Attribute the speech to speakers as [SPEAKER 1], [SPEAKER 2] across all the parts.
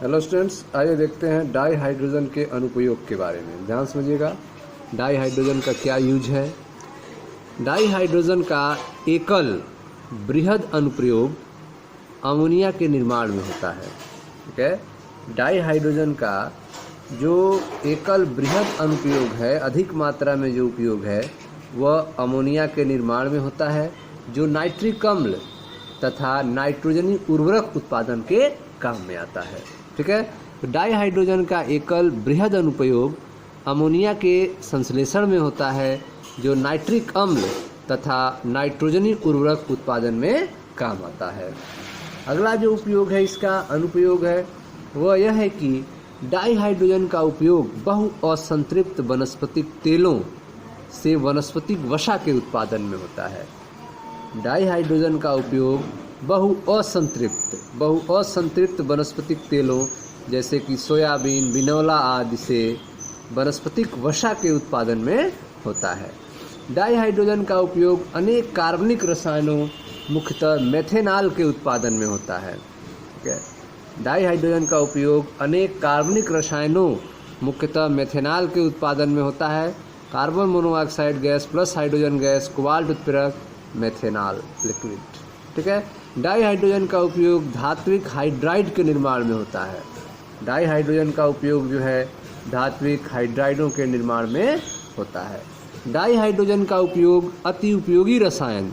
[SPEAKER 1] Hello students, आइए देखते हैं डाई हाइड्रोजन के अनुप्रयोग के बारे में। ध्यान समझिएगा, डाई हाइड्रोजन का क्या यूज है। डाई हाइड्रोजन का एकल बृहद अनुप्रयोग अमोनिया के निर्माण में होता है। ठीक है, डाई हाइड्रोजन का जो एकल बृहद अनुप्रयोग है, अधिक मात्रा में जो उपयोग है, वह अमोनिया के निर्माण में होता है, जो नाइट्रिक अम्ल तथा नाइट्रोजनी उर्वरक उत्पादन के काम में आता है। ठीक है, तो डाई हाइड्रोजन का एकल बृहद अनुप्रयोग अमोनिया के संश्लेषण में होता है, जो नाइट्रिक अम्ल तथा नाइट्रोजनी उर्वरक उत्पादन में काम आता है। अगला जो उपयोग है, इसका अनुप्रयोग है, वह यह है कि डाई हाइड्रोजन का उपयोग बहु असंतृप्त वनस्पतिक तेलों से वनस्पतिक वसा के उत्पादन में होता है। डाई हाइड्रोजन का उपयोग बहु असंतृप्त वनस्पतिक तेलों जैसे कि सोयाबीन, बिनौला आदि से वनस्पतिक वसा के उत्पादन में होता है। डाई हाइड्रोजन का उपयोग अनेक कार्बनिक रसायनों, मुख्यतः मेथेनॉल के उत्पादन में होता है। ठीक है, डाई हाइड्रोजन का उपयोग अनेक कार्बनिक रसायनों, मुख्यतः मेथेनॉल के उत्पादन में होता है। Carbon monoxide gas plus hydrogen gas, cobalt उत्प्रेरक, मेथेनॉल लिक्विड। ठीक है, डाई हाइड्रोजन का उपयोग धात्विक हाइड्राइड के निर्माण में होता है। डाई हाइड्रोजन का उपयोग जो है धात्विक हाइड्राइडों के निर्माण में होता है। डाई हाइड्रोजन का उपयोग अति उपयोगी रसायन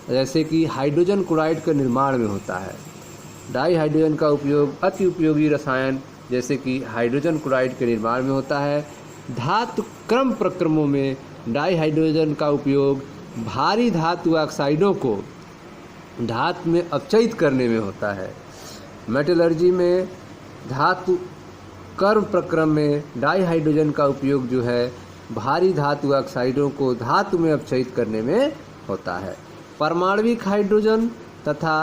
[SPEAKER 1] जैसे कि हाइड्रोजन क्लोराइड के निर्माण में होता है। डाई हाइड्रोजन का उपयोग अति उपयोगी रसायन जैसे कि हाइड्रोजन क्लोराइड के निर्माण में होता है। धातु क्रम प्रक्रमों में डाई हाइड्रोजन का उपयोग भारी धातु ऑक्साइडों को धातु में अपचयित करने में होता है। मेटलर्जी में धातु कर्म प्रक्रम में डाई हाइड्रोजन का उपयोग जो है भारी धातु ऑक्साइडों को धातु में अपचयित करने में होता है। परमाणविक हाइड्रोजन तथा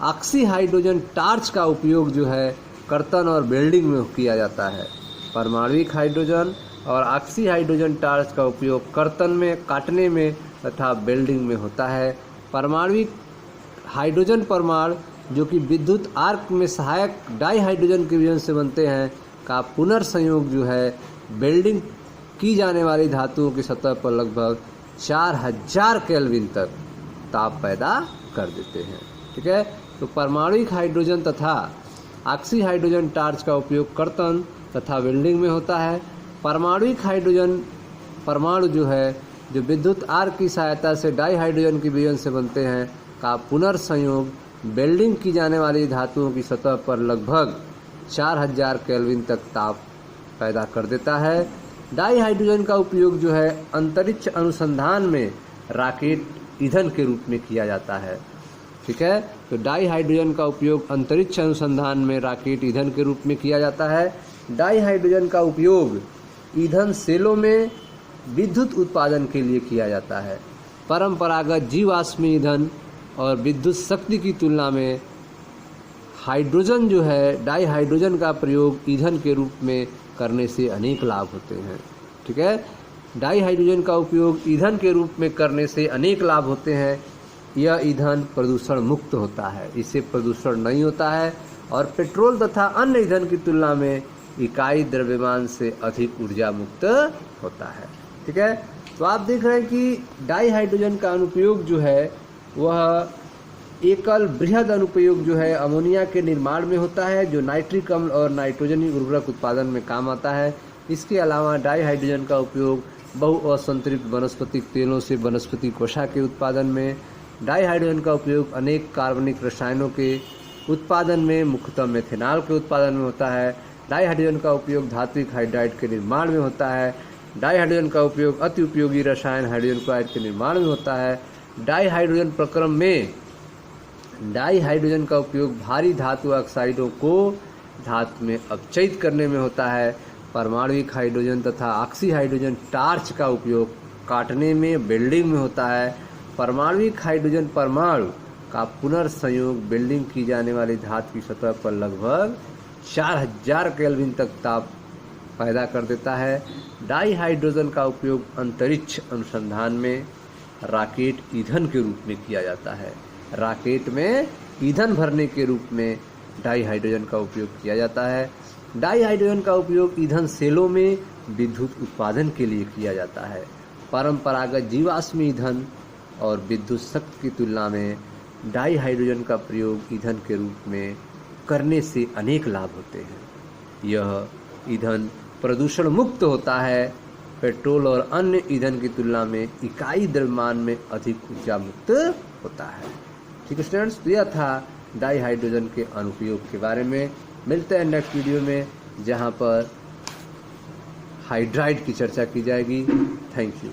[SPEAKER 1] ऑक्सी हाइड्रोजन टार्च का उपयोग जो है कर्तन और वेल्डिंग में किया जाता है। परमाणविक हाइड्रोजन और ऑक्सी हाइड्रोजन टार्च का उपयोग कर्तन में, काटने में तथा वेल्डिंग में होता है। परमाणविक हाइड्रोजन परमाणु जो कि विद्युत आर्क में सहायक डाई हाइड्रोजन के विलयन से बनते हैं का पुनर्संयोग जो है वेल्डिंग की जाने वाली धातुओं की सतह पर लगभग 4000 केल्विन तक ताप पैदा कर देते हैं। ठीक है, तो परमाणविक हाइड्रोजन तथा ऑक्सी हाइड्रोजन टार्च का उपयोग कर्तन तथा वेल्डिंग में होता है। परमाणविक हाइड्रोजन परमाणु जो है जो विद्युत आर्क की सहायता से डाई हाइड्रोजन के विलयन से बनते हैं का पुनर्संयोग वेल्डिंग की जाने वाली धातुओं की सतह पर लगभग 4000 केल्विन तक ताप पैदा कर देता है। डाई हाइड्रोजन का उपयोग जो है अंतरिक्ष अनुसंधान में रॉकेट ईंधन के रूप में किया जाता है। ठीक है, तो डाई हाइड्रोजन का उपयोग अंतरिक्ष अनुसंधान में रॉकेट ईंधन के रूप में किया जाता है। डाई हाइड्रोजन का उपयोग ईंधन सेलों में विद्युत उत्पादन के लिए किया जाता है। परंपरागत जीवाश्म ईंधन और विद्युत शक्ति की तुलना में हाइड्रोजन जो है डाई हाइड्रोजन का प्रयोग ईंधन के रूप में करने से अनेक लाभ होते हैं। ठीक है, डाई हाइड्रोजन का उपयोग ईंधन के रूप में करने से अनेक लाभ होते हैं। यह ईंधन प्रदूषण मुक्त होता है, इससे प्रदूषण नहीं होता है और पेट्रोल तथा अन्य ईंधन की तुलना में इकाई द्रव्यमान से अधिक ऊर्जा मुक्त होता है। ठीक है, तो आप देख रहे हैं कि डाई हाइड्रोजन का अनुप्रयोग जो है वह एकल बृहद अनुप्रयोग जो है अमोनिया के निर्माण में होता है, जो नाइट्रिक अम्ल और नाइट्रोजनी उर्वरक उत्पादन में काम आता है। इसके अलावा डाई हाइड्रोजन का उपयोग बहु असंतृप्त वनस्पतिक तेलों से वनस्पतिक वसा के उत्पादन में, डाई हाइड्रोजन का उपयोग अनेक कार्बनिक रसायनों के उत्पादन में, मुख्यतः मेथेनॉल के उत्पादन में होता है। डाई हाइड्रोजन का उपयोग धात्विक हाइड्राइड के निर्माण में होता है। डाई हाइड्रोजन का उपयोग अति उपयोगी रसायन हाइड्रोजन क्लोराइड के निर्माण में होता है। डाई हाइड्रोजन प्रक्रम में डाई हाइड्रोजन का उपयोग भारी धातु ऑक्साइडों को धातु में अपचयित करने में होता है। परमाणविक हाइड्रोजन तथा ऑक्सी हाइड्रोजन टार्च का उपयोग काटने में, वेल्डिंग में होता है। परमाणविक हाइड्रोजन परमाणु का पुनर्संयोग वेल्डिंग की जाने वाली धातु की सतह पर लगभग 4000 केल्विन तक ताप पैदा कर देता है। डाई हाइड्रोजन का उपयोग अंतरिक्ष अनुसंधान में रॉकेट ईंधन के रूप में किया जाता है। रॉकेट में ईंधन भरने के रूप में डाई हाइड्रोजन का उपयोग किया जाता है। डाई हाइड्रोजन का उपयोग ईंधन सेलों में विद्युत उत्पादन के लिए किया जाता है। परंपरागत जीवाश्म ईंधन और विद्युत शक्ति की तुलना में डाई हाइड्रोजन का प्रयोग ईंधन के रूप में करने से अनेक लाभ होते हैं। यह ईंधन प्रदूषण मुक्त होता है, पेट्रोल और अन्य ईंधन की तुलना में इकाई द्रव्यमान में अधिक ऊर्जा मुक्त होता है। ठीक है स्टूडेंट्स, तो यह था डाई हाइड्रोजन के अनुप्रयोग के बारे में। मिलते हैं नेक्स्ट वीडियो में जहां पर हाइड्राइड की चर्चा की जाएगी। Thank you.